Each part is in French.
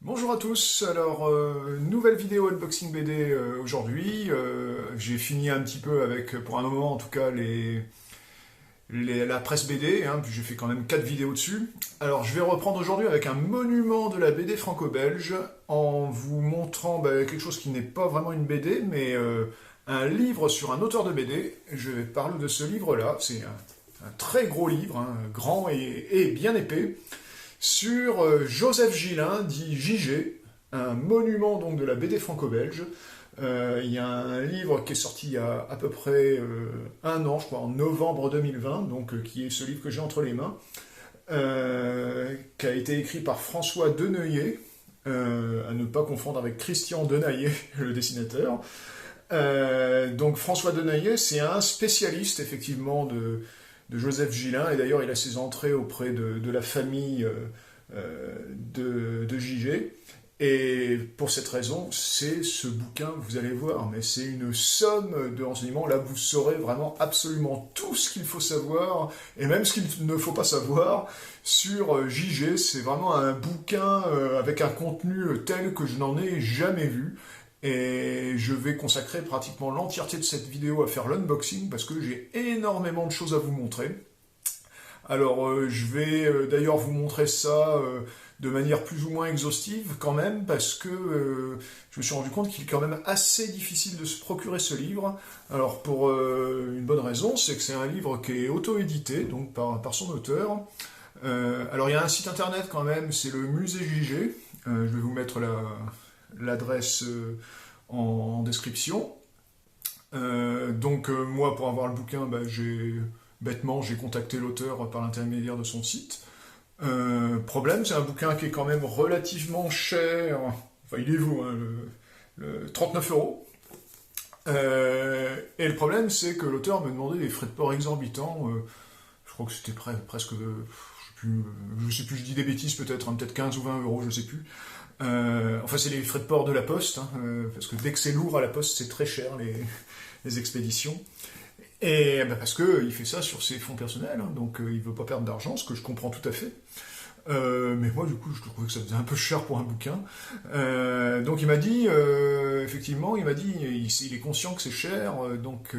Bonjour à tous, alors nouvelle vidéo unboxing BD aujourd'hui. J'ai fini un petit peu avec, pour un moment en tout cas, la presse BD, hein, puis j'ai fait quand même 4 vidéos dessus. Alors je vais reprendre aujourd'hui avec un monument de la BD franco-belge, en vous montrant quelque chose qui n'est pas vraiment une BD, mais un livre sur un auteur de BD. Je vais parler de ce livre-là, c'est un très gros livre, hein, grand et bien épais, sur Joseph Gillin, dit JG, un monument donc de la BD franco-belge. Il y a un livre qui est sorti il y a à peu près un an, je crois, en novembre 2020, donc qui est ce livre que j'ai entre les mains, qui a été écrit par François Deneuillet, à ne pas confondre avec Christian Denaillet, le dessinateur. Donc François Deneuillet, c'est un spécialiste effectivement de Joseph Gillin, et d'ailleurs il a ses entrées auprès de la famille de JG. Et pour cette raison, c'est ce bouquin, vous allez voir, mais c'est une somme de renseignements. Là, vous saurez vraiment absolument tout ce qu'il faut savoir, et même ce qu'il ne faut pas savoir sur JG. C'est vraiment un bouquin avec un contenu tel que je n'en ai jamais vu. Et je vais consacrer pratiquement l'entièreté de cette vidéo à faire l'unboxing, parce que j'ai énormément de choses à vous montrer. Alors, je vais d'ailleurs vous montrer ça de manière plus ou moins exhaustive quand même, parce que je me suis rendu compte qu'il est quand même assez difficile de se procurer ce livre. Alors, pour une bonne raison, c'est que c'est un livre qui est auto-édité, donc par son auteur. Alors, il y a un site internet quand même, c'est le musée JG. Je vais vous mettre l'adresse en description. Donc, moi, pour avoir le bouquin, bêtement, j'ai contacté l'auteur par l'intermédiaire de son site. Problème, c'est un bouquin qui est quand même relativement cher. Enfin, il est vous, hein, 39 euros. Et le problème, c'est que l'auteur me demandait des frais de port exorbitants. Je crois que c'était presque, je sais plus, je dis des bêtises peut-être, hein, peut-être 15 ou 20 euros, je sais plus. Enfin, c'est les frais de port de la poste, hein, parce que dès que c'est lourd à la poste, c'est très cher les expéditions. Et parce qu'il fait ça sur ses fonds personnels, hein, donc il veut pas perdre d'argent, ce que je comprends tout à fait. Mais moi, du coup, je trouvais que ça faisait un peu cher pour un bouquin. Donc il m'a dit, effectivement, il est conscient que c'est cher, donc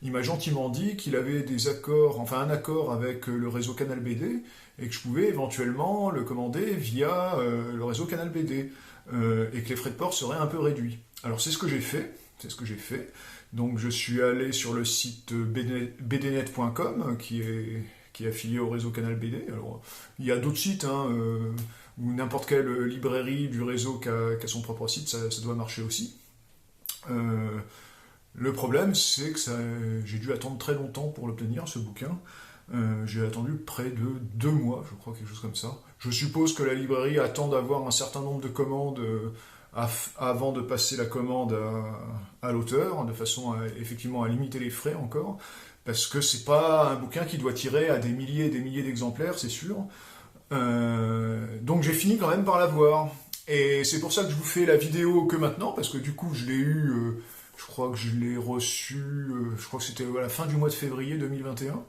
il m'a gentiment dit qu'il avait des accords, enfin un accord avec le réseau Canal BD, et que je pouvais éventuellement le commander via le réseau Canal BD, et que les frais de port seraient un peu réduits. Alors c'est ce que j'ai fait, Donc je suis allé sur le site bdnet.com qui est affilié au réseau Canal BD. Alors, il y a d'autres sites, hein, ou n'importe quelle librairie du réseau qui a son propre site, ça doit marcher aussi. Le problème, c'est que j'ai dû attendre très longtemps pour l'obtenir, ce bouquin. J'ai attendu près de 2 mois, je crois, quelque chose comme ça. Je suppose que la librairie attend d'avoir un certain nombre de commandes avant de passer la commande à l'auteur, de façon effectivement à limiter les frais encore, parce que c'est pas un bouquin qui doit tirer à des milliers et des milliers d'exemplaires, c'est sûr. Donc j'ai fini quand même par l'avoir. Et c'est pour ça que je vous fais la vidéo que maintenant, parce que du coup je l'ai eu, je crois que je l'ai reçu, je crois que c'était à la fin du mois de février 2021.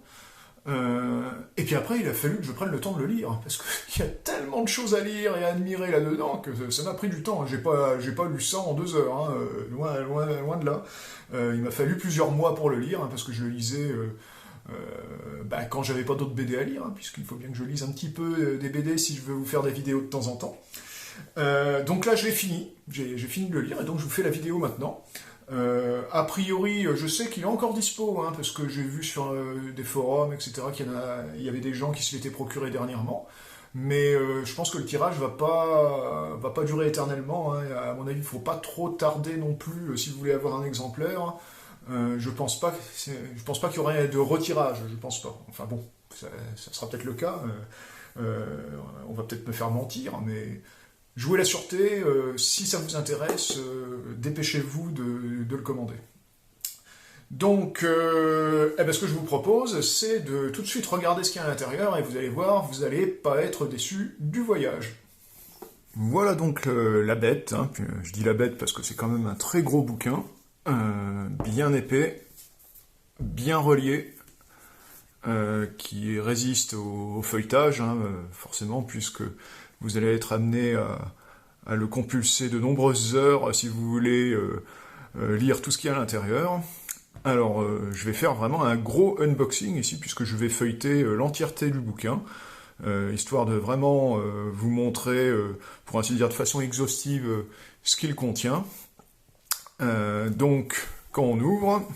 Et puis après, il a fallu que je prenne le temps de le lire, parce qu'il y a tellement de choses à lire et à admirer là-dedans que ça m'a pris du temps. J'ai pas lu ça en 2 heures, hein, loin de là. Il m'a fallu plusieurs mois pour le lire, hein, parce que je le lisais quand j'avais pas d'autres BD à lire, hein, puisqu'il faut bien que je lise un petit peu des BD si je veux vous faire des vidéos de temps en temps. Donc là, j'ai fini de le lire, et donc je vous fais la vidéo maintenant. A priori, je sais qu'il est encore dispo, hein, parce que j'ai vu sur des forums, etc., il y avait des gens qui se l'étaient procuré dernièrement. Mais je pense que le tirage va pas durer éternellement, hein. À mon avis, il ne faut pas trop tarder non plus si vous voulez avoir un exemplaire. Je pense pas qu'il y aurait de retirage, je pense pas. Enfin bon, ça sera peut-être le cas. On va peut-être me faire mentir, mais jouez la sûreté, si ça vous intéresse, dépêchez-vous de le commander. Donc, ce que je vous propose, c'est de tout de suite regarder ce qu'il y a à l'intérieur, et vous allez voir, vous n'allez pas être déçus du voyage. Voilà donc la bête, hein. Je dis la bête parce que c'est quand même un très gros bouquin, bien épais, bien relié, qui résiste au feuilletage, hein, forcément, puisque vous allez être amené à le compulser de nombreuses heures si vous voulez lire tout ce qu'il y a à l'intérieur. Alors, je vais faire vraiment un gros unboxing ici, puisque je vais feuilleter l'entièreté du bouquin, histoire de vraiment vous montrer, pour ainsi dire de façon exhaustive, ce qu'il contient. Donc, quand on ouvre,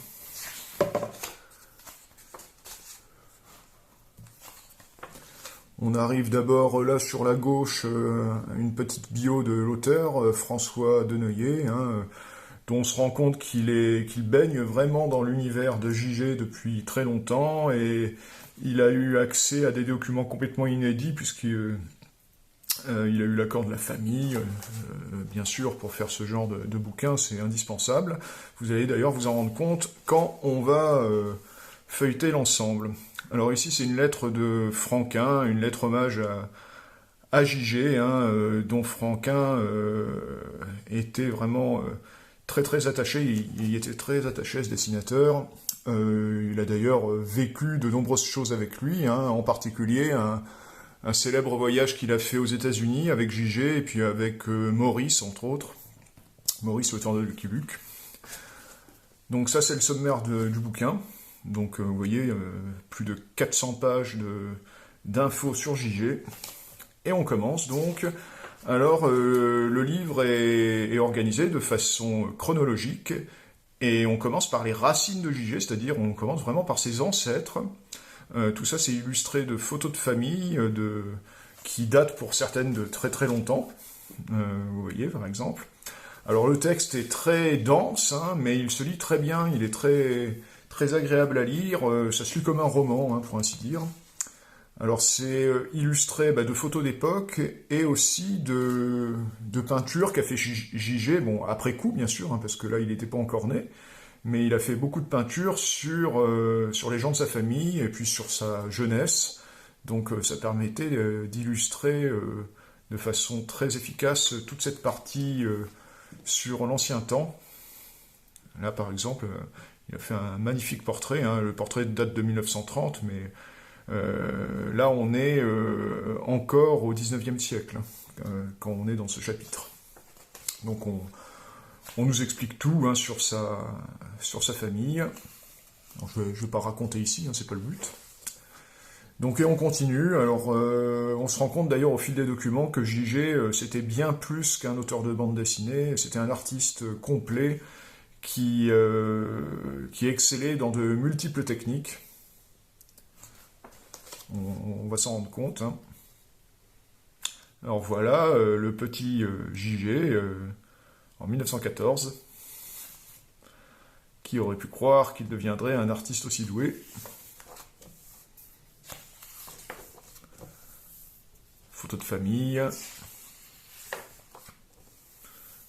on arrive d'abord là sur la gauche à une petite bio de l'auteur, François Deneuillet, dont on se rend compte qu'il baigne vraiment dans l'univers de JG depuis très longtemps, et il a eu accès à des documents complètement inédits, puisqu'il a eu l'accord de la famille, bien sûr, pour faire ce genre de bouquin, c'est indispensable. Vous allez d'ailleurs vous en rendre compte quand on va feuilleter l'ensemble. Alors ici, c'est une lettre de Franquin, une lettre hommage à JG, dont Franquin était vraiment très attaché, il était très attaché à ce dessinateur. Il a d'ailleurs vécu de nombreuses choses avec lui, en particulier un célèbre voyage qu'il a fait aux États-Unis avec JG et puis avec Maurice, entre autres. Maurice, l'auteur de Lucky Luke. Donc ça, c'est le sommaire du bouquin. Donc vous voyez, plus de 400 pages d'infos sur JG. Et on commence donc. Alors, le livre est organisé de façon chronologique, et on commence par les racines de JG, c'est-à-dire on commence vraiment par ses ancêtres. Tout ça, c'est illustré de photos de famille, qui datent pour certaines de très longtemps. Vous voyez, par exemple. Alors, le texte est très dense, mais il se lit très bien, il est très agréable à lire, ça se lit comme un roman, pour ainsi dire. Alors c'est illustré de photos d'époque et aussi de peintures qu'a fait JG, bon après coup bien sûr, parce que là il n'était pas encore né, mais il a fait beaucoup de peintures sur les gens de sa famille et puis sur sa jeunesse, donc ça permettait d'illustrer de façon très efficace toute cette partie sur l'ancien temps. Là par exemple, il a fait un magnifique portrait, le portrait date de 1930, mais là, on est encore au 19e siècle, quand on est dans ce chapitre. Donc, on nous explique tout sur sa famille. Alors, je vais pas raconter ici, c'est pas le but. Donc, et on continue. Alors, on se rend compte d'ailleurs au fil des documents que JG, c'était bien plus qu'un auteur de bande dessinée. C'était un artiste complet qui excellait dans de multiples techniques. On va s'en rendre compte. Alors voilà, le petit JG, en 1914, qui aurait pu croire qu'il deviendrait un artiste aussi doué. Photos de famille,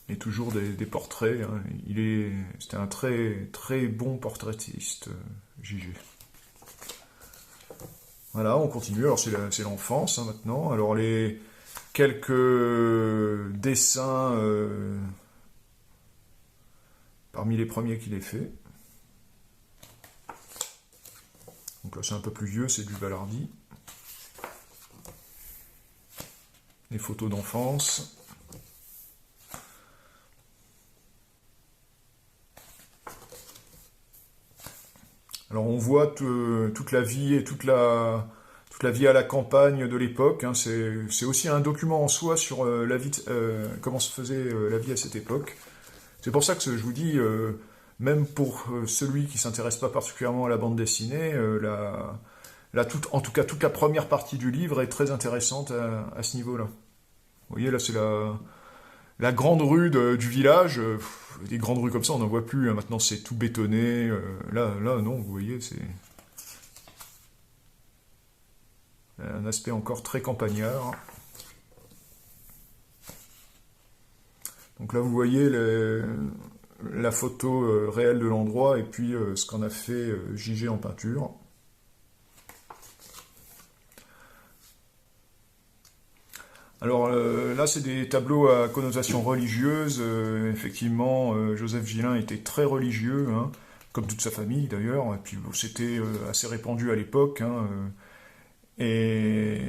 et toujours des portraits. C'était un très bon portraitiste, JG. Voilà, on continue. Alors c'est l'enfance maintenant. Alors les quelques dessins parmi les premiers qu'il ait fait. Donc là c'est un peu plus vieux, c'est du Valardi. Les photos d'enfance. Alors on voit toute la vie et toute la vie à la campagne de l'époque. C'est aussi un document en soi sur la vie, comment se faisait la vie à cette époque. C'est pour ça que je vous dis, même pour celui qui s'intéresse pas particulièrement à la bande dessinée, en tout cas toute la première partie du livre est très intéressante à ce niveau-là. Vous voyez, là c'est la grande rue du village. Des grandes rues comme ça, on n'en voit plus. Maintenant, c'est tout bétonné. Là, non, vous voyez, c'est un aspect encore très campagnard. Donc là, vous voyez la photo réelle de l'endroit et puis ce qu'en a fait JG en peinture. Alors là, c'est des tableaux à connotation religieuse. Effectivement, Joseph Gillin était très religieux, comme toute sa famille d'ailleurs. Et puis c'était assez répandu à l'époque. Et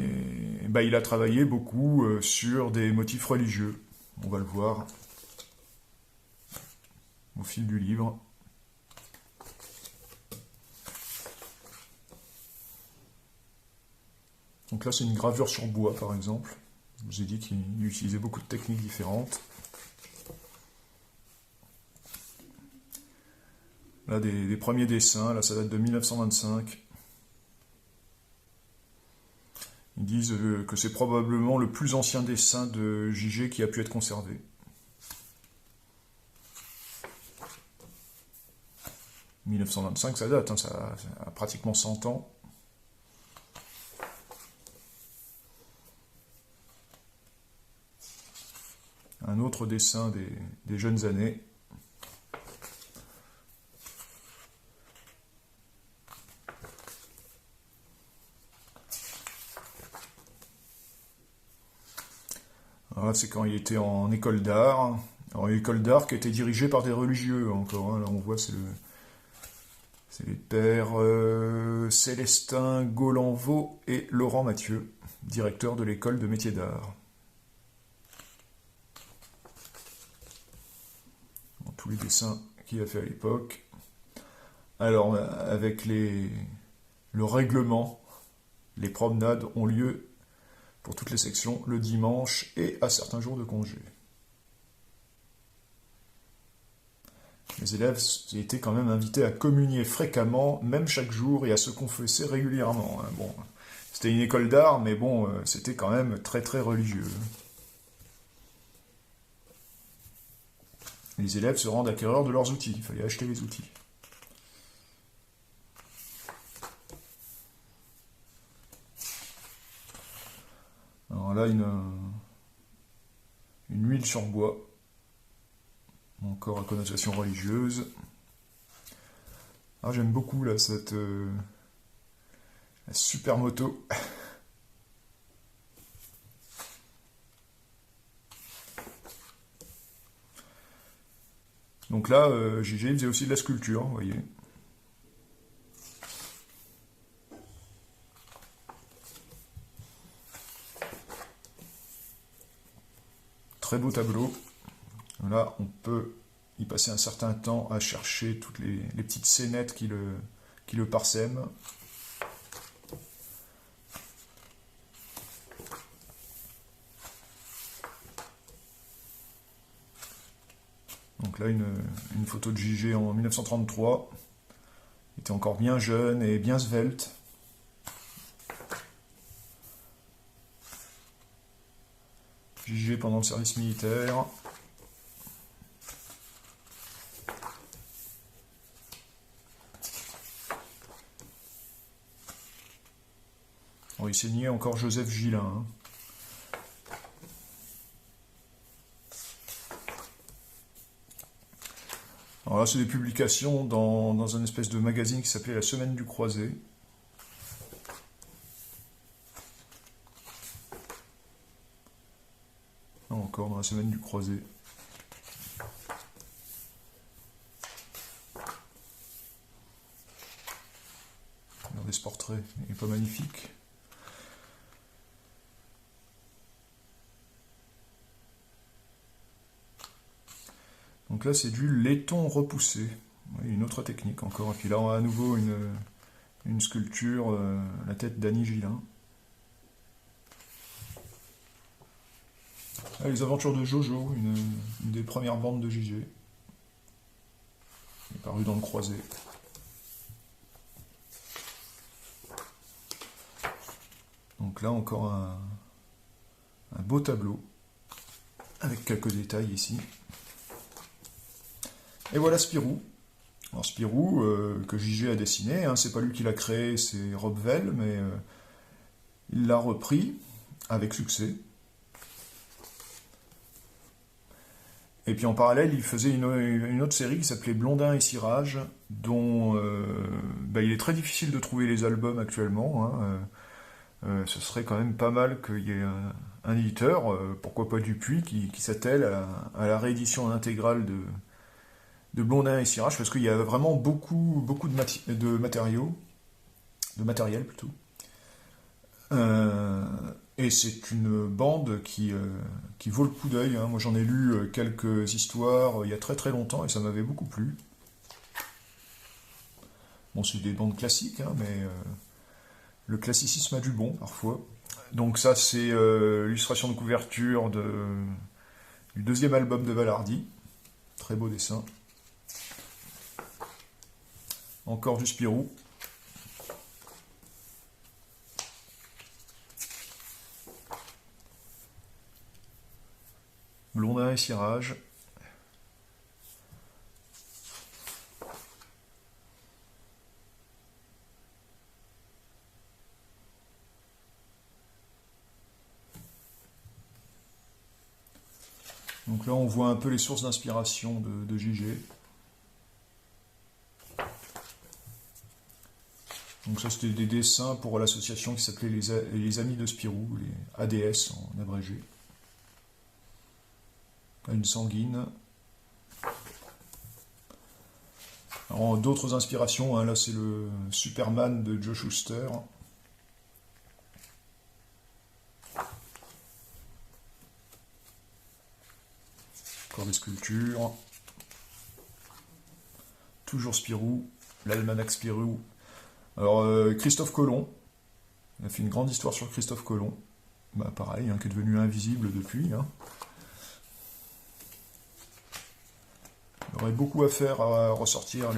il a travaillé beaucoup sur des motifs religieux. On va le voir au fil du livre. Donc là, c'est une gravure sur bois, par exemple. Je vous ai dit qu'il utilisait beaucoup de techniques différentes. Là, des premiers dessins, là, ça date de 1925. Ils disent que c'est probablement le plus ancien dessin de J.G. qui a pu être conservé. « 1925, ça date, hein, ça a pratiquement 100 ans. Un autre dessin des jeunes années. Voilà, c'est quand il était en école d'art. Alors, une école d'art qui était dirigée par des religieux encore. Hein. Là, on voit, c'est les pères Célestin Golanvaux et Laurent Mathieu, directeurs de l'école de métiers d'art. Tous les dessins qu'il a fait à l'époque. Alors, avec le règlement, les promenades ont lieu pour toutes les sections le dimanche et à certains jours de congé. Les élèves étaient quand même invités à communier fréquemment, même chaque jour, et à se confesser régulièrement. Bon, c'était une école d'art, mais bon, c'était quand même très très religieux. Les élèves se rendent acquéreurs de leurs outils. Il fallait acheter les outils. Alors là, une huile sur bois. Encore à connotation religieuse. Ah, j'aime beaucoup là cette la super moto. Donc là, J.G. faisait aussi de la sculpture, vous voyez. Très beau tableau. Là, on peut y passer un certain temps à chercher toutes les petites scénettes qui le parsèment. Donc là, une photo de J.G. en 1933. Il était encore bien jeune et bien svelte. J.G. pendant le service militaire. Bon, il signait encore Joseph Gillin. Hein. Alors là, c'est des publications dans un espèce de magazine qui s'appelait La Semaine du Croisé. Non, encore dans La Semaine du Croisé. Regardez ce portrait, il n'est pas magnifique. Donc là, c'est du laiton repoussé. Oui, une autre technique encore. Et puis là, on a à nouveau une sculpture, la tête d'Annie Gillin. Ah, les aventures de Jojo, une des premières bandes de J.G. Il est paru dans le Croisé. Donc là, encore un beau tableau, avec quelques détails ici. Et voilà Spirou. Alors Spirou, que J.G. a dessiné, hein, c'est pas lui qui l'a créé, c'est Rob Vell, mais il l'a repris avec succès. Et puis en parallèle, il faisait une autre série qui s'appelait Blondin et Cirage, dont il est très difficile de trouver les albums actuellement. Hein, ce serait quand même pas mal qu'il y ait un éditeur, pourquoi pas Dupuis, qui s'attelle à la réédition intégrale de Blondin et Cirage, parce qu'il y a vraiment beaucoup de matériel plutôt. Euh, et c'est une bande qui vaut le coup d'œil, hein. Moi j'en ai lu quelques histoires il y a très très longtemps et ça m'avait beaucoup plu. Bon, c'est des bandes classiques, hein, mais le classicisme a du bon parfois. Donc ça c'est l'illustration de couverture du deuxième album de Valardi. Très beau dessin. Encore du Spirou. Blondin et Cirage. Donc là, on voit un peu les sources d'inspiration de JG. Donc ça, c'était des dessins pour l'association qui s'appelait les Amis de Spirou, les ADS en abrégé. Une sanguine. Alors, d'autres inspirations, hein, là c'est le Superman de Joe Shuster. Encore des sculptures. Toujours Spirou, l'almanach Spirou. Alors, Christophe Colomb. Il a fait une grande histoire sur Christophe Colomb. Bah, pareil, hein, qui est devenu invisible depuis. Hein. Il y aurait beaucoup à faire à ressortir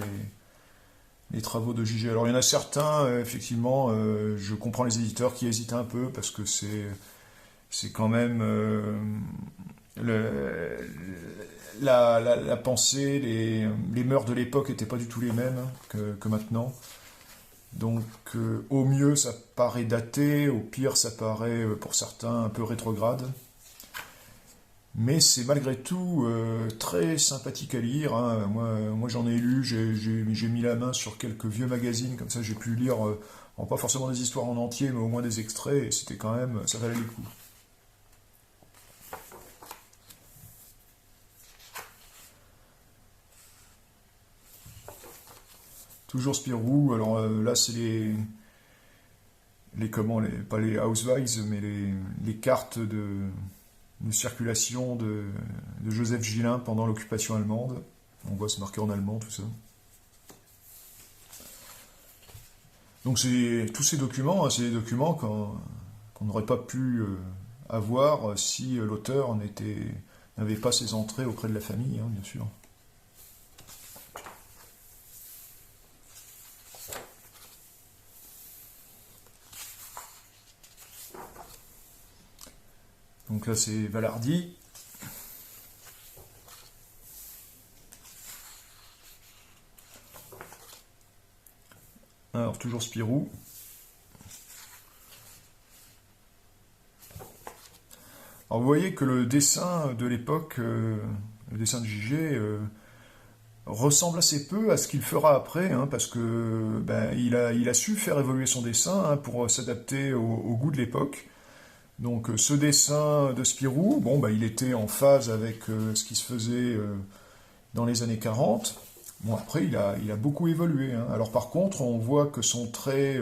les travaux de JG. Alors, il y en a certains, effectivement, je comprends les éditeurs qui hésitent un peu parce que c'est quand même la pensée, les mœurs de l'époque n'étaient pas du tout les mêmes que maintenant. Donc au mieux ça paraît daté, au pire ça paraît pour certains un peu rétrograde. Mais c'est malgré tout très sympathique à lire, hein. Moi j'en ai lu, j'ai mis la main sur quelques vieux magazines, comme ça j'ai pu lire, pas forcément des histoires en entier, mais au moins des extraits, et c'était quand même, ça valait le coup. Toujours Spirou, alors là c'est pas les Housewives, mais les cartes de circulation de Joseph Gillin pendant l'occupation allemande. On voit ce marqué en allemand, tout ça. Donc tous ces documents, hein, c'est des documents qu'on n'aurait pas pu avoir si l'auteur n'avait pas ses entrées auprès de la famille, hein, bien sûr. Donc là, c'est Valardi. Alors, toujours Spirou. Alors, vous voyez que le dessin de l'époque, le dessin de JG, ressemble assez peu à ce qu'il fera après, hein, parce que il a su faire évoluer son dessin, hein, pour s'adapter au goût de l'époque. Donc ce dessin de Spirou, bon, il était en phase avec ce qui se faisait dans les années 40. Bon, après, il a beaucoup évolué, hein. Alors par contre, on voit que son trait,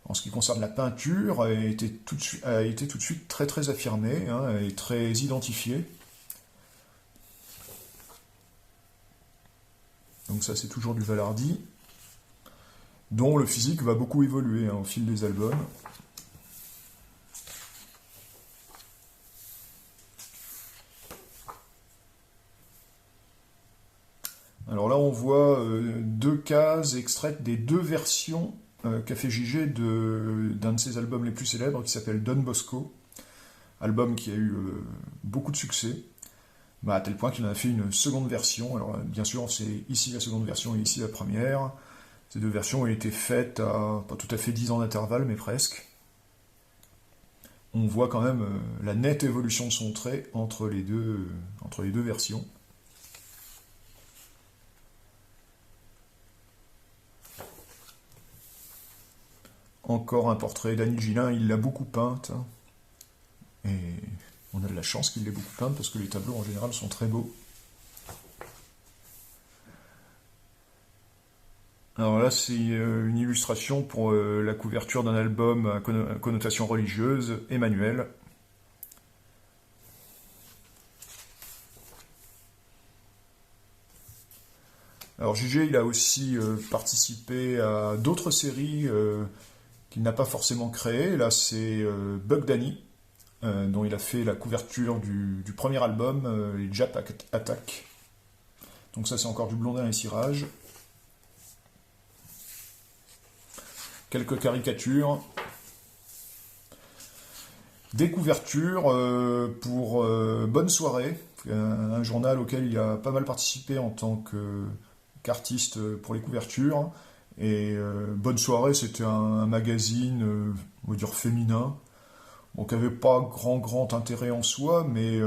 en ce qui concerne la peinture, a été tout de suite très très affirmé, hein, et très identifié. Donc ça, c'est toujours du Valardi, dont le physique va beaucoup évoluer, hein, au fil des albums. Alors là, on voit deux cases extraites des deux versions qu'a fait JG d'un de ses albums les plus célèbres qui s'appelle Don Bosco, album qui a eu beaucoup de succès, à tel point qu'il en a fait une seconde version. Alors bien sûr, c'est ici la seconde version et ici la première. Ces deux versions ont été faites à pas tout à fait 10 ans d'intervalle, mais presque. On voit quand même la nette évolution de son trait entre les deux versions. Encore un portrait d'Annie Gillin, il l'a beaucoup peinte, hein. Et on a de la chance qu'il l'ait beaucoup peinte parce que les tableaux en général sont très beaux. Alors là, c'est une illustration pour la couverture d'un album à connotation religieuse, Emmanuel. Alors JG, il a aussi participé à d'autres séries qu'il n'a pas forcément créées. Là, c'est Bug Danny, dont il a fait la couverture du premier album, les Jap Attack. Donc ça, c'est encore du Blondin et Cirage. Quelques caricatures. Des couvertures pour Bonne Soirée, un journal auquel il a pas mal participé en tant qu'artiste pour les couvertures. Et Bonne Soirée, c'était un magazine, on va dire féminin, bon, qui n'avait pas grand intérêt en soi, mais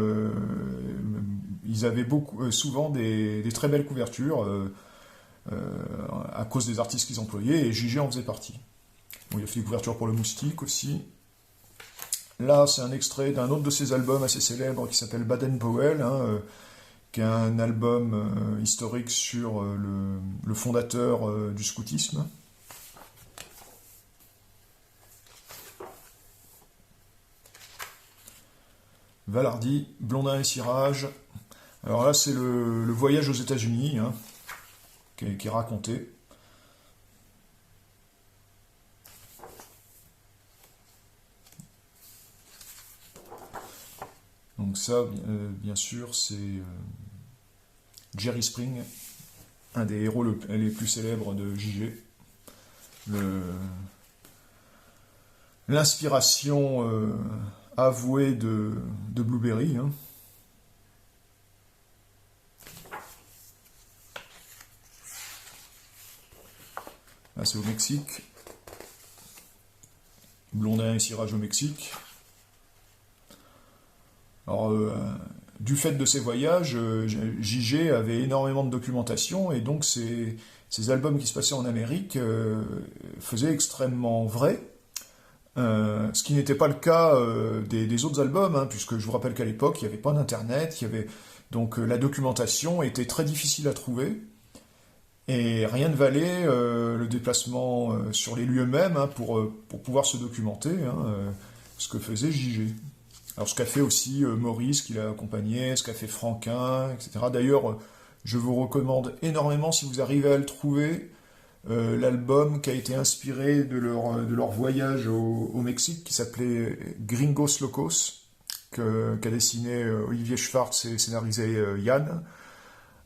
ils avaient souvent des très belles couvertures à cause des artistes qu'ils employaient, et JG en faisait partie. Bon, il a fait des couvertures pour le Moustique aussi. Là, c'est un extrait d'un autre de ses albums assez célèbres qui s'appelle Baden-Powell, qui est un album historique sur le fondateur du scoutisme. Valardi, Blondin et Cirage. Alors là, c'est le voyage aux États-Unis qui est raconté. Donc ça, bien sûr, c'est Jerry Spring, un des héros les plus célèbres de JG. L'inspiration avouée de Blueberry. Là, c'est au Mexique. Blondin et Cirage au Mexique. Alors, du fait de ces voyages, JG avait énormément de documentation, et donc ces albums qui se passaient en Amérique faisaient extrêmement vrai, ce qui n'était pas le cas des autres albums, puisque je vous rappelle qu'à l'époque, il n'y avait pas d'internet, donc la documentation était très difficile à trouver, et rien ne valait le déplacement sur les lieux mêmes pour pouvoir se documenter, ce que faisait JG. Alors ce qu'a fait aussi Maurice, qui l'a accompagné, ce qu'a fait Franquin, etc. D'ailleurs, je vous recommande énormément, si vous arrivez à le trouver, l'album qui a été inspiré de leur voyage au Mexique, qui s'appelait Gringos Locos, qu'a dessiné Olivier Schwartz et scénarisé Yann.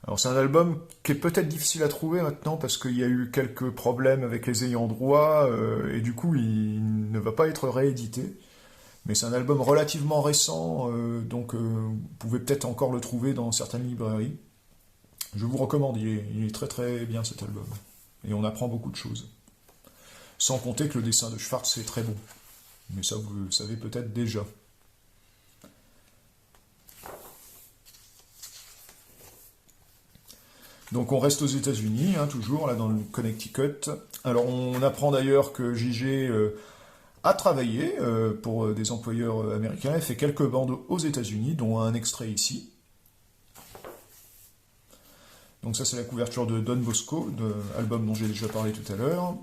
Alors c'est un album qui est peut-être difficile à trouver maintenant, parce qu'il y a eu quelques problèmes avec les ayants droit, et du coup il ne va pas être réédité. Mais c'est un album relativement récent, donc vous pouvez peut-être encore le trouver dans certaines librairies. Je vous recommande, il est très très bien cet album. Et on apprend beaucoup de choses. Sans compter que le dessin de Schwartz est très bon. Mais ça, vous le savez peut-être déjà. Donc on reste aux États-Unis, toujours, là dans le Connecticut. Alors on apprend d'ailleurs que JG a travaillé pour des employeurs américains, il fait quelques bandes aux États-Unis, dont un extrait ici. Donc ça, c'est la couverture de Don Bosco, de l'album dont j'ai déjà parlé tout à l'heure.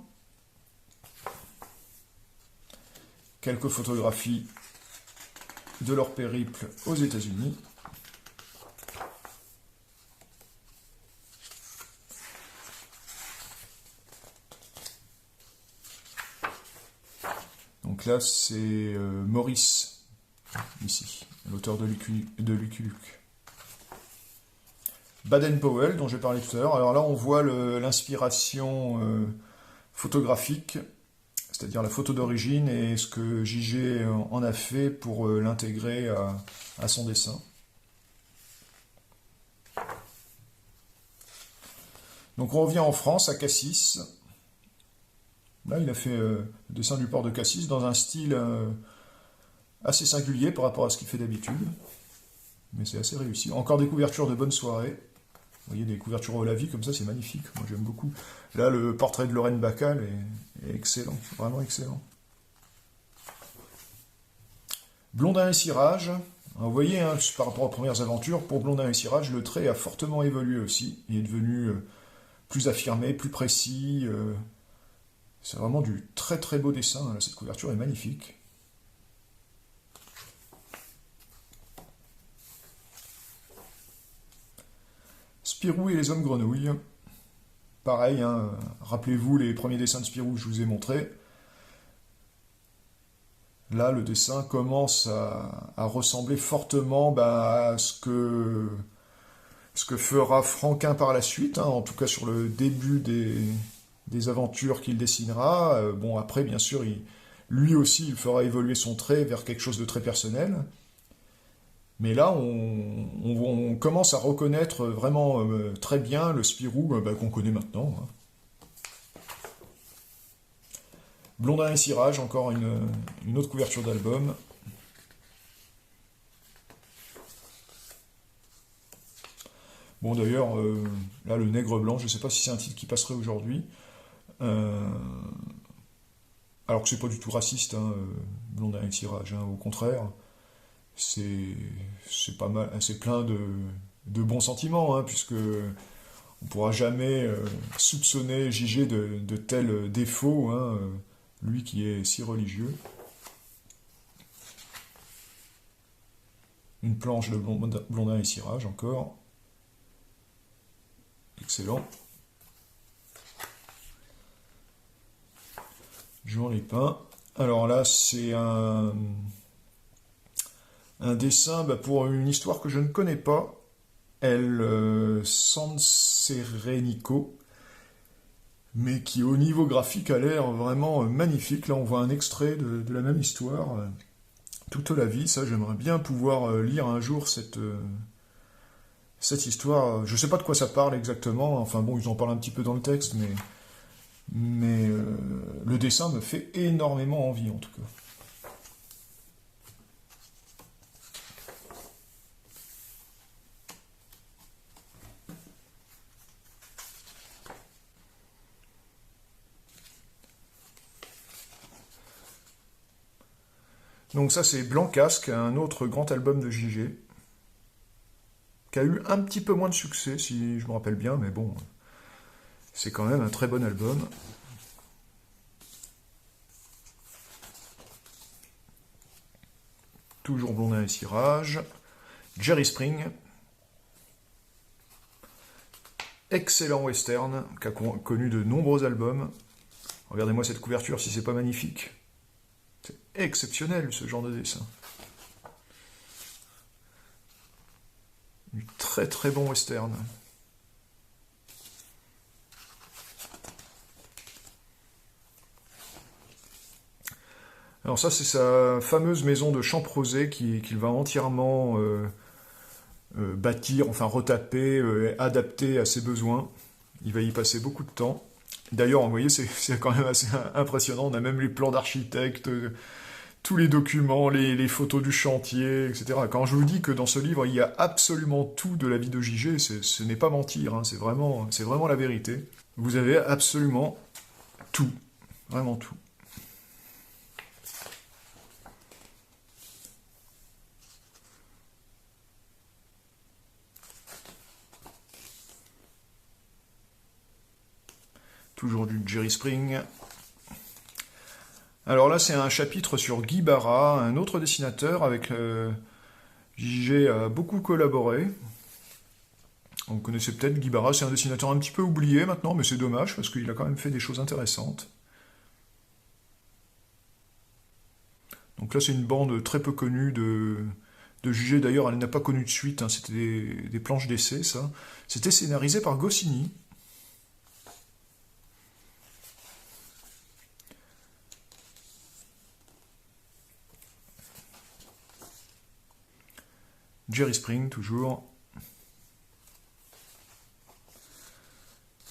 Quelques photographies de leur périple aux États-Unis. Donc là, c'est Maurice, ici, l'auteur de Lucky Luke. Baden-Powell, dont j'ai parlé tout à l'heure. Alors là, on voit l'inspiration photographique, c'est-à-dire la photo d'origine, et ce que JG en a fait pour l'intégrer à son dessin. Donc on revient en France, à Cassis. Là, il a fait le dessin du port de Cassis dans un style assez singulier par rapport à ce qu'il fait d'habitude. Mais c'est assez réussi. Encore des couvertures de Bonne Soirée. Vous voyez, des couvertures au lavis comme ça, c'est magnifique. Moi, j'aime beaucoup. Là, le portrait de Lorraine Bacal est excellent. Vraiment excellent. Blondin et Cirage. Alors, vous voyez, par rapport aux premières aventures, pour Blondin et Cirage, le trait a fortement évolué aussi. Il est devenu plus affirmé, plus précis. C'est vraiment du très très beau dessin, hein. Cette couverture est magnifique. Spirou et les hommes grenouilles. Pareil, hein, rappelez-vous les premiers dessins de Spirou que je vous ai montrés. Là, le dessin commence à ressembler fortement à ce que fera Franquin par la suite, hein, en tout cas sur le début des aventures qu'il dessinera. Bon, après, bien sûr, lui aussi, il fera évoluer son trait vers quelque chose de très personnel. Mais là, on commence à reconnaître vraiment très bien le Spirou qu'on connaît maintenant, hein. Blondin et Cirage, encore une autre couverture d'album. Bon, d'ailleurs, là, le Nègre Blanc, je ne sais pas si c'est un titre qui passerait aujourd'hui. Alors que c'est pas du tout raciste, hein, Blondin et Cirage, hein, au contraire. C'est pas mal, c'est plein de bons sentiments, hein, puisque on pourra jamais soupçonner JG de tels défauts, hein, lui qui est si religieux. Une planche de Blondin et Cirage encore. Excellent. Jean Lépin. Alors là, c'est un dessin pour une histoire que je ne connais pas. San Serenico, mais qui au niveau graphique a l'air vraiment magnifique. Là on voit un extrait de la même histoire, toute la vie. Ça, j'aimerais bien pouvoir lire un jour cette histoire. Je sais pas de quoi ça parle exactement, enfin bon, ils en parlent un petit peu dans le texte, mais le dessin me fait énormément envie en tout cas. Donc ça, c'est Blancasque, un autre grand album de JG, qui a eu un petit peu moins de succès, si je me rappelle bien, mais bon, c'est quand même un très bon album. Toujours Blondin et Cirage. Jerry Spring. Excellent western, qui a connu de nombreux albums. Regardez-moi cette couverture, si c'est pas magnifique. C'est exceptionnel, ce genre de dessin. Du très très bon western. Alors ça, c'est sa fameuse maison de Champrosé qu'il va entièrement bâtir, enfin retaper, adapter à ses besoins. Il va y passer beaucoup de temps. D'ailleurs, vous voyez, c'est quand même assez impressionnant. On a même les plans d'architecte, tous les documents, les photos du chantier, etc. Quand je vous dis que dans ce livre, il y a absolument tout de la vie de JG, ce n'est pas mentir, hein, c'est vraiment la vérité. Vous avez absolument tout, vraiment tout. Toujours du Jerry Spring. Alors là, c'est un chapitre sur Guy Barra, un autre dessinateur avec JG a beaucoup collaboré. On connaissait peut-être Guy Barra, c'est un dessinateur un petit peu oublié maintenant, mais c'est dommage parce qu'il a quand même fait des choses intéressantes. Donc là, c'est une bande très peu connue de JG. D'ailleurs, elle n'a pas connu de suite, hein, c'était des planches d'essai, ça. C'était scénarisé par Goscinny. Jerry Spring, toujours.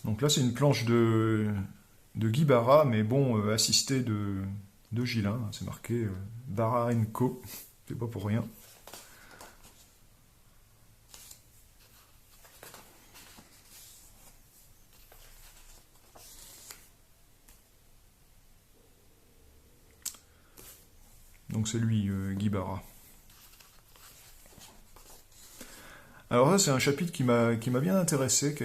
Donc là, c'est une planche de Guy Barra, mais bon, assistée de Gillin. C'est marqué Barra & Co. C'est pas pour rien. Donc c'est lui, Guy Barra. Alors ça, c'est un chapitre qui m'a bien intéressé,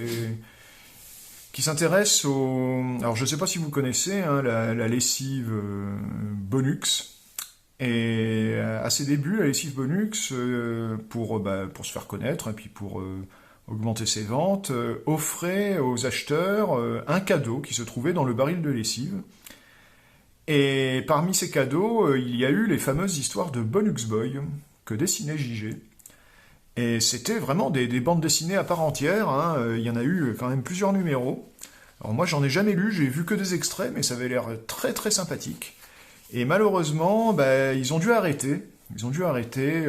qui qui s'intéresse au... Alors je ne sais pas si vous connaissez hein, la lessive Bonux. Et à ses débuts, la lessive Bonux, pour se faire connaître et puis pour augmenter ses ventes, offrait aux acheteurs un cadeau qui se trouvait dans le baril de lessive. Et parmi ces cadeaux, il y a eu les fameuses histoires de Bonux Boy que dessinait JG. Et c'était vraiment des bandes dessinées à part entière, hein. Il y en a eu quand même plusieurs numéros. Alors moi j'en ai jamais lu, j'ai vu que des extraits, mais ça avait l'air très très sympathique. Et malheureusement, ils ont dû arrêter. Ils ont dû arrêter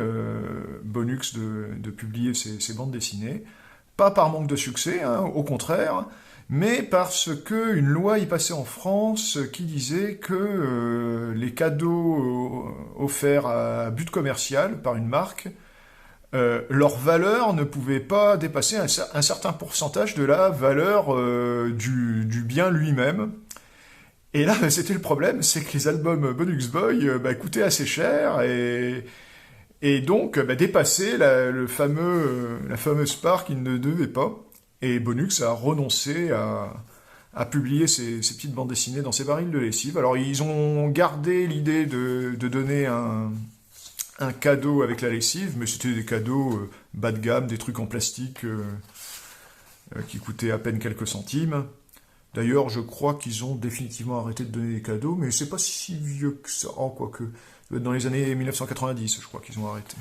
Bonux de publier ces bandes dessinées. Pas par manque de succès, hein, au contraire, mais parce qu'une loi y passait en France qui disait que les cadeaux offerts à but commercial par une marque, leur valeur ne pouvait pas dépasser un certain pourcentage de la valeur du bien lui-même. Et là, c'était le problème, c'est que les albums Bonux Boy coûtaient assez cher et donc dépassaient la fameuse part qu'ils ne devaient pas. Et Bonux a renoncé à publier ces petites bandes dessinées dans ses barils de lessive. Alors ils ont gardé l'idée de donner un cadeau avec la lessive, mais c'était des cadeaux bas de gamme, des trucs en plastique qui coûtaient à peine quelques centimes. D'ailleurs, je crois qu'ils ont définitivement arrêté de donner des cadeaux, mais c'est pas si vieux que ça. Oh, quoique, dans les années 1990, je crois qu'ils ont arrêté.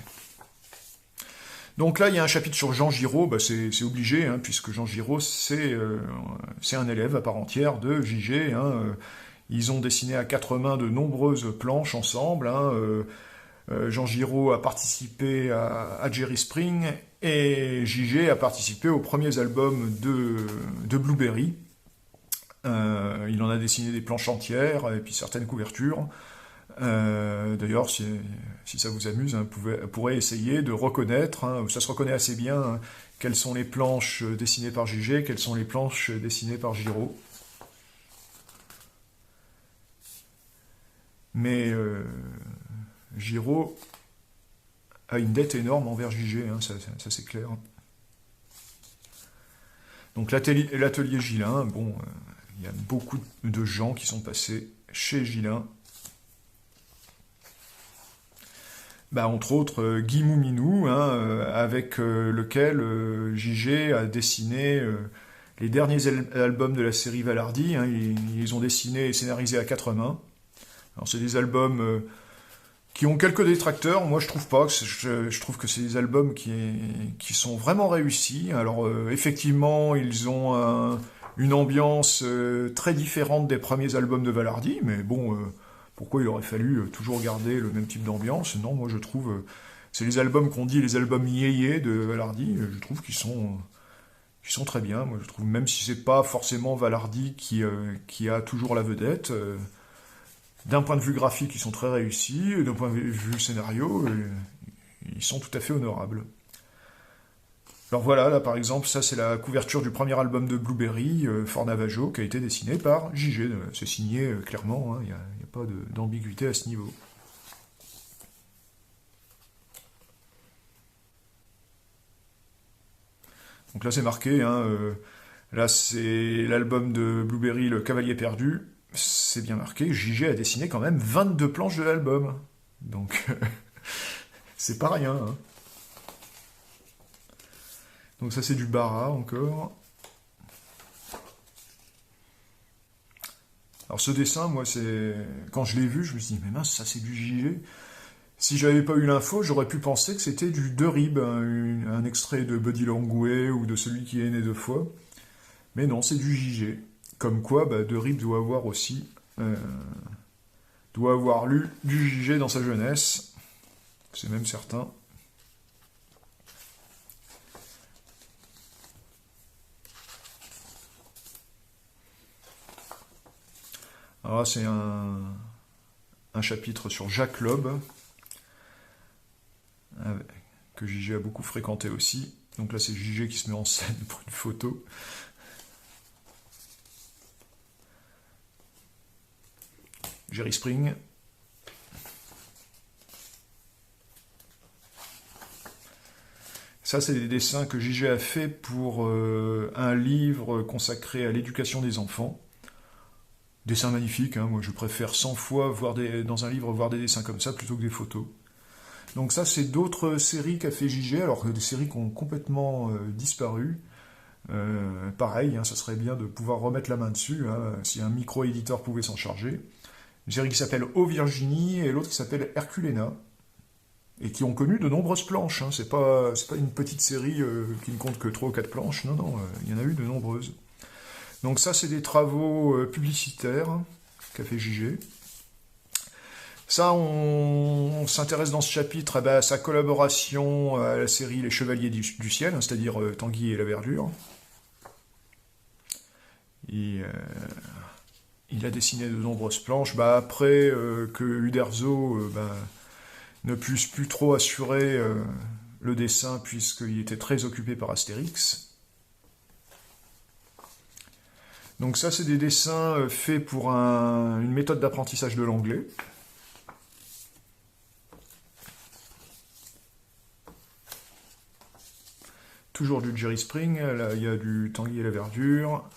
Donc là, il y a un chapitre sur Jean Giraud, c'est obligé, hein, puisque Jean Giraud, c'est un élève à part entière de JG. Hein, ils ont dessiné à quatre mains de nombreuses planches ensemble. Hein, Jean Giraud a participé à Jerry Spring, et JG a participé aux premiers albums de Blueberry. Il en a dessiné des planches entières et puis certaines couvertures. D'ailleurs, si ça vous amuse, hein, vous pourrez essayer de reconnaître, hein, ça se reconnaît assez bien, hein, quelles sont les planches dessinées par JG, quelles sont les planches dessinées par Giraud. Mais Giraud a une dette énorme envers JG, hein, ça c'est clair. Donc l'atelier Gillin, bon... il y a beaucoup de gens qui sont passés chez Gillin. Entre autres, Guy Mouminou, hein, avec lequel JG a dessiné les derniers albums de la série Valardy. Hein, ils les ont dessinés et scénarisés à quatre mains. Alors c'est des albums qui ont quelques détracteurs. Moi je trouve pas. Je trouve que c'est des albums qui sont vraiment réussis. Alors effectivement, ils ont une ambiance très différente des premiers albums de Valardy, mais bon, pourquoi il aurait fallu toujours garder le même type d'ambiance? Non, moi je trouve, c'est les albums qu'on dit les albums yéyé de Valardy, je trouve qu'ils sont très bien. Moi je trouve, même si c'est pas forcément Valardy qui a toujours la vedette, d'un point de vue graphique ils sont très réussis, d'un point de vue scénario, ils sont tout à fait honorables. Alors voilà, là par exemple, ça c'est la couverture du premier album de Blueberry, Fort Navajo, qui a été dessiné par JG. C'est signé clairement, il n'y a pas d'ambiguïté à ce niveau. Donc là c'est marqué, hein, là c'est l'album de Blueberry, Le Cavalier Perdu, c'est bien marqué, JG a dessiné quand même 22 planches de l'album. Donc c'est pas rien, hein. Donc ça c'est du Bara encore. Alors ce dessin, moi c'est... Quand je l'ai vu, je me suis dit, mais mince, ça c'est du JG. Si j'avais pas eu l'info, j'aurais pu penser que c'était du De Rib, un extrait de Buddy Langouet ou de Celui qui est né deux fois. Mais non, c'est du JG. Comme quoi, De Rib doit avoir aussi... doit avoir lu du JG dans sa jeunesse. C'est même certain. Alors là, c'est un chapitre sur Jacques Loeb, que JG a beaucoup fréquenté aussi. Donc là, c'est JG qui se met en scène pour une photo. Jerry Spring. Ça, c'est des dessins que JG a fait pour un livre consacré à l'éducation des enfants. Dessins magnifiques, hein. Moi je préfère 100 fois dans un livre voir des dessins comme ça plutôt que des photos. Donc ça, c'est d'autres séries qu'a fait JG, alors que des séries qui ont complètement disparu. Pareil, hein, ça serait bien de pouvoir remettre la main dessus, hein, si un micro-éditeur pouvait s'en charger. Une série qui s'appelle Oh Virginie et l'autre qui s'appelle Herculena, et qui ont connu de nombreuses planches. Hein. C'est pas une petite série qui ne compte que 3 ou 4 planches, non, non, il y en a eu de nombreuses. Donc ça, c'est des travaux publicitaires qu'a fait JG. Ça, on s'intéresse dans ce chapitre à sa collaboration à la série Les Chevaliers du Ciel, hein, c'est-à-dire Tanguy et la Verdure. Il a dessiné de nombreuses planches. Après que Uderzo ne puisse plus trop assurer le dessin, puisqu'il était très occupé par Astérix. Donc ça, c'est des dessins faits pour une méthode d'apprentissage de l'anglais. Toujours du Jerry Spring, là il y a du Tanguy et la Verdure.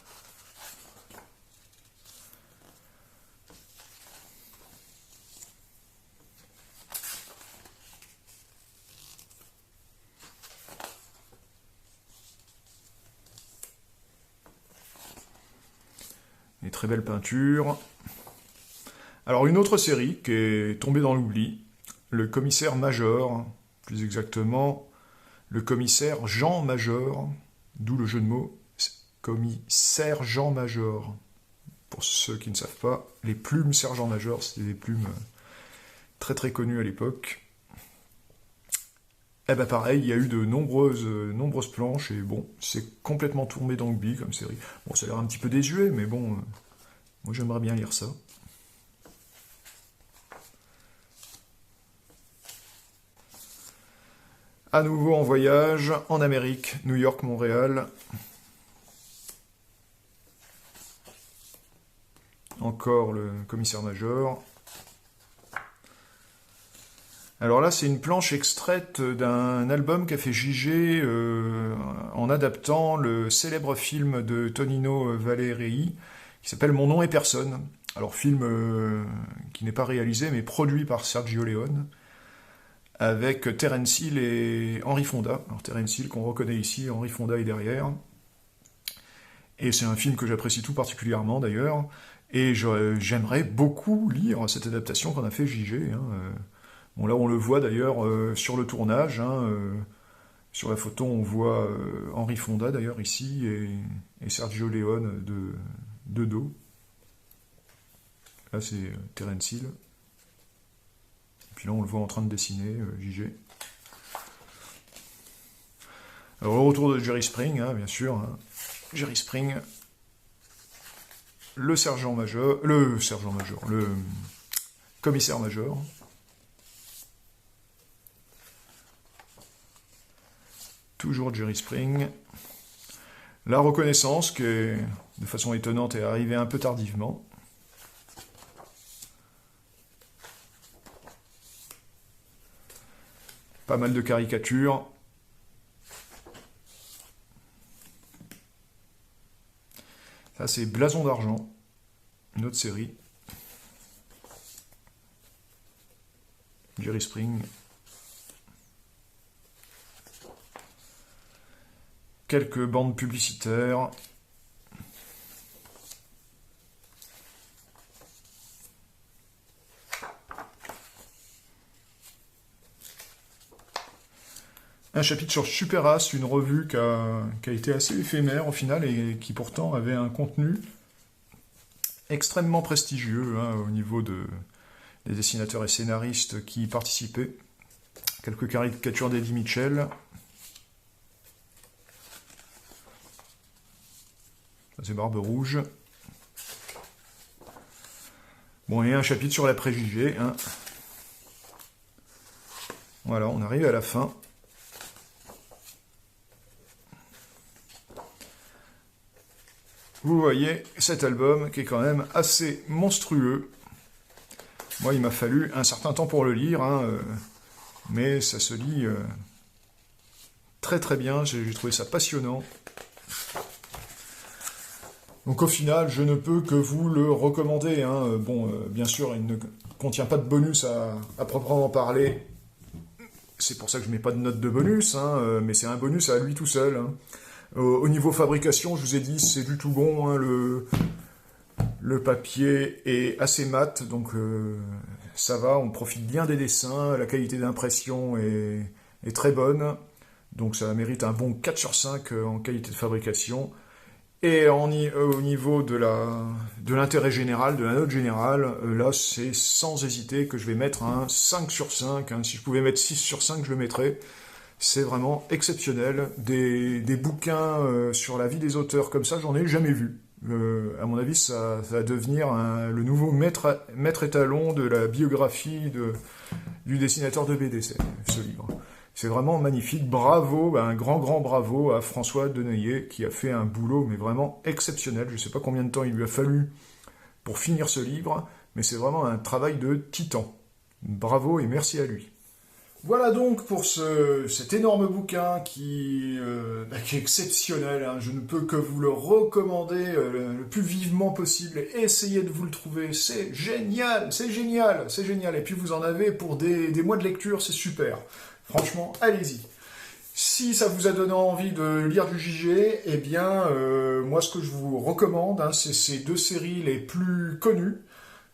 Des très belles peintures. Alors une autre série qui est tombée dans l'oubli, le commissaire Major, plus exactement le commissaire Jean Major, d'où le jeu de mots commissaire Jean Major. Pour ceux qui ne savent pas, les plumes sergent Major, c'était des plumes très très connues à l'époque. Et pareil, il y a eu de nombreuses planches, et bon, c'est complètement tombé dans l'oubli comme série. Bon, ça a l'air un petit peu désuet, mais bon, moi j'aimerais bien lire ça. À nouveau en voyage, en Amérique, New York, Montréal. Encore le commissaire Major. Alors là, c'est une planche extraite d'un album qu'a fait JG en adaptant le célèbre film de Tonino Valerei, qui s'appelle Mon nom est personne. Alors film qui n'est pas réalisé, mais produit par Sergio Leone, avec Terence Hill et Henry Fonda. Alors Terence Hill qu'on reconnaît ici, Henry Fonda est derrière. Et c'est un film que j'apprécie tout particulièrement d'ailleurs, et j'aimerais beaucoup lire cette adaptation qu'en a fait JG. Hein. Bon, là on le voit d'ailleurs sur le tournage, hein, sur la photo on voit Henry Fonda d'ailleurs ici, et Sergio Leone de dos. Là c'est Terence Hill. Puis là, on le voit en train de dessiner, JG. Alors, le retour de Jerry Spring, hein, bien sûr. Hein. Jerry Spring, le commissaire major. Toujours Jerry Spring. La reconnaissance, qui est, de façon étonnante, est arrivée un peu tardivement. Pas mal de caricatures. Ça, c'est Blason d'argent, une autre série. Jerry Spring. Quelques bandes publicitaires. Un chapitre sur Super As, une revue qui a été assez éphémère au final et qui pourtant avait un contenu extrêmement prestigieux hein, au niveau des dessinateurs et scénaristes qui y participaient. Quelques caricatures d'Eddie Mitchell. Ça c'est Barbe Rouge. Bon, et un chapitre sur la préjugée. Hein. Voilà, on arrive à la fin. Vous voyez cet album qui est quand même assez monstrueux. Moi, il m'a fallu un certain temps pour le lire, hein, mais ça se lit très très bien, j'ai trouvé ça passionnant. Donc au final, je ne peux que vous le recommander, hein. Bon, bien sûr, il ne contient pas de bonus à proprement parler. C'est pour ça que je ne mets pas de note de bonus, hein, mais c'est un bonus à lui tout seul, hein. Au niveau fabrication, je vous ai dit, c'est du tout bon, hein, le papier est assez mat, donc ça va, on profite bien des dessins, la qualité d'impression est très bonne, donc ça mérite un bon 4 sur 5 en qualité de fabrication. Et au niveau de l'intérêt général, de la note générale, là c'est sans hésiter que je vais mettre un 5 sur 5, hein. Si je pouvais mettre 6 sur 5, je le mettrais. C'est vraiment exceptionnel. Des bouquins sur la vie des auteurs comme ça, j'en ai jamais vu. À mon avis, ça va devenir le nouveau maître étalon de la biographie du dessinateur de BD, ce livre. C'est vraiment magnifique. Bravo, un grand bravo à François Deneuillet qui a fait un boulot mais vraiment exceptionnel. Je ne sais pas combien de temps il lui a fallu pour finir ce livre, mais c'est vraiment un travail de titan. Bravo et merci à lui. Voilà donc pour cet énorme bouquin qui est exceptionnel, hein. Je ne peux que vous le recommander le plus vivement possible. Essayez de vous le trouver, c'est génial, c'est génial, c'est génial. Et puis vous en avez pour des mois de lecture, c'est super. Franchement, allez-y. Si ça vous a donné envie de lire du JG, eh bien, moi ce que je vous recommande, hein, c'est ces deux séries les plus connues,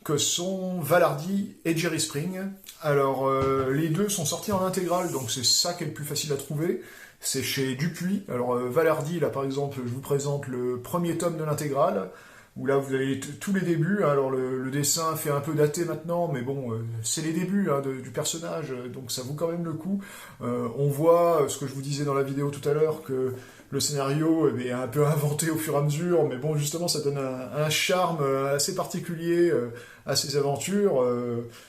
que sont Valardy et Jerry Spring. Alors, les deux sont sortis en intégrale, donc c'est ça qui est le plus facile à trouver. C'est chez Dupuis. Alors, Valardy, là par exemple, je vous présente le premier tome de l'intégrale, où là vous avez tous les débuts. Alors, le dessin fait un peu daté maintenant, mais bon, c'est les débuts, hein, du personnage, donc ça vaut quand même le coup. On voit, ce que je vous disais dans la vidéo tout à l'heure, que le scénario est un peu inventé au fur et à mesure, mais bon, justement, ça donne un charme assez particulier à ces aventures.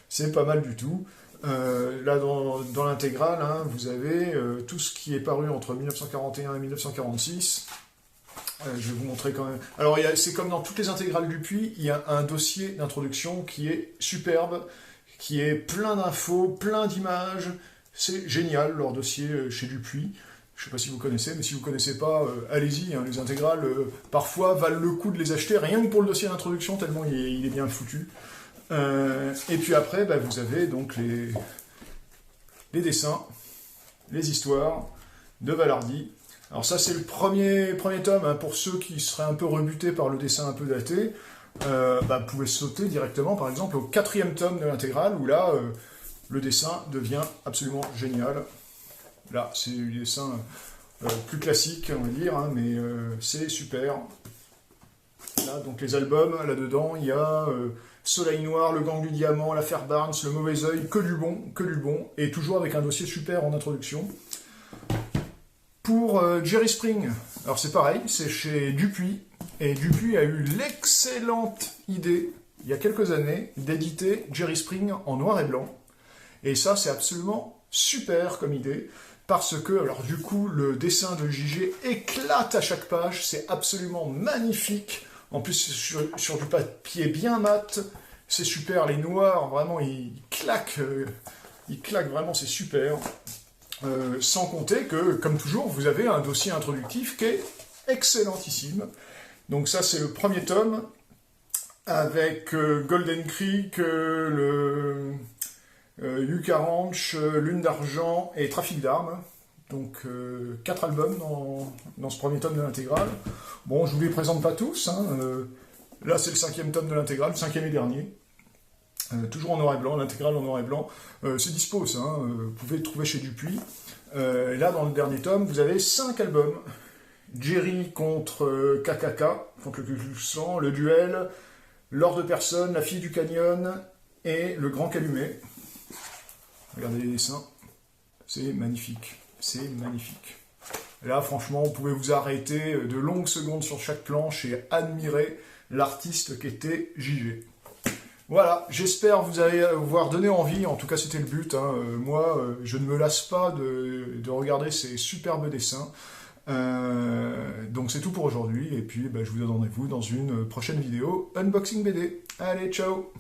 C'est pas mal du tout. Là, dans l'intégrale, hein, vous avez tout ce qui est paru entre 1941 et 1946. Je vais vous montrer quand même. Alors, c'est comme dans toutes les intégrales Dupuis, il y a un dossier d'introduction qui est superbe, qui est plein d'infos, plein d'images. C'est génial, leur dossier chez Dupuis. Je ne sais pas si vous connaissez, mais si vous ne connaissez pas, allez-y, hein, les intégrales, parfois, valent le coup de les acheter, rien que pour le dossier d'introduction, tellement il est bien foutu. Et puis après, vous avez donc les dessins, les histoires de Valardy. Alors ça, c'est le premier tome, hein, pour ceux qui seraient un peu rebutés par le dessin un peu daté. Vous pouvez sauter directement, par exemple, au 4e tome de l'intégrale, où là, le dessin devient absolument génial. Là, c'est du dessin plus classique, on va dire, hein, mais c'est super. Là, donc les albums, là-dedans, il y a Soleil Noir, Le Gang du Diamant, L'Affaire Barnes, Le Mauvais Oeil, que du bon, et toujours avec un dossier super en introduction. Pour Jerry Spring, alors c'est pareil, c'est chez Dupuis, et Dupuis a eu l'excellente idée, il y a quelques années, d'éditer Jerry Spring en noir et blanc. Et ça, c'est absolument super comme idée, parce que, alors du coup, le dessin de JG éclate à chaque page, c'est absolument magnifique. En plus, sur du papier bien mat, c'est super. Les noirs, vraiment, ils claquent vraiment, c'est super. Sans compter que, comme toujours, vous avez un dossier introductif qui est excellentissime. Donc ça, c'est le premier tome, avec Golden Creek, le Yucca Ranch, Lune d'Argent et Trafic d'Armes. Donc 4 albums dans ce premier tome de l'intégrale. Bon, je ne vous les présente pas tous, hein. Là, c'est le 5e tome de l'intégrale, le 5e et dernier. Toujours en noir et blanc, l'intégrale en noir et blanc. C'est dispo, ça, hein. Vous pouvez le trouver chez Dupuis. Là, dans le dernier tome, vous avez 5 albums. Jerry contre KKK, contre le Ku Klux Klan, Le Duel, L'Or de Personne, La Fille du Canyon et Le Grand Calumet. Regardez les dessins, c'est magnifique, c'est magnifique. Là, franchement, vous pouvez vous arrêter de longues secondes sur chaque planche et admirer l'artiste qu'était JG. Voilà, j'espère vous avoir donné envie, en tout cas c'était le but, hein. Moi, je ne me lasse pas de regarder ces superbes dessins. Donc c'est tout pour aujourd'hui, et puis je vous donne rendez-vous dans une prochaine vidéo Unboxing BD. Allez, ciao!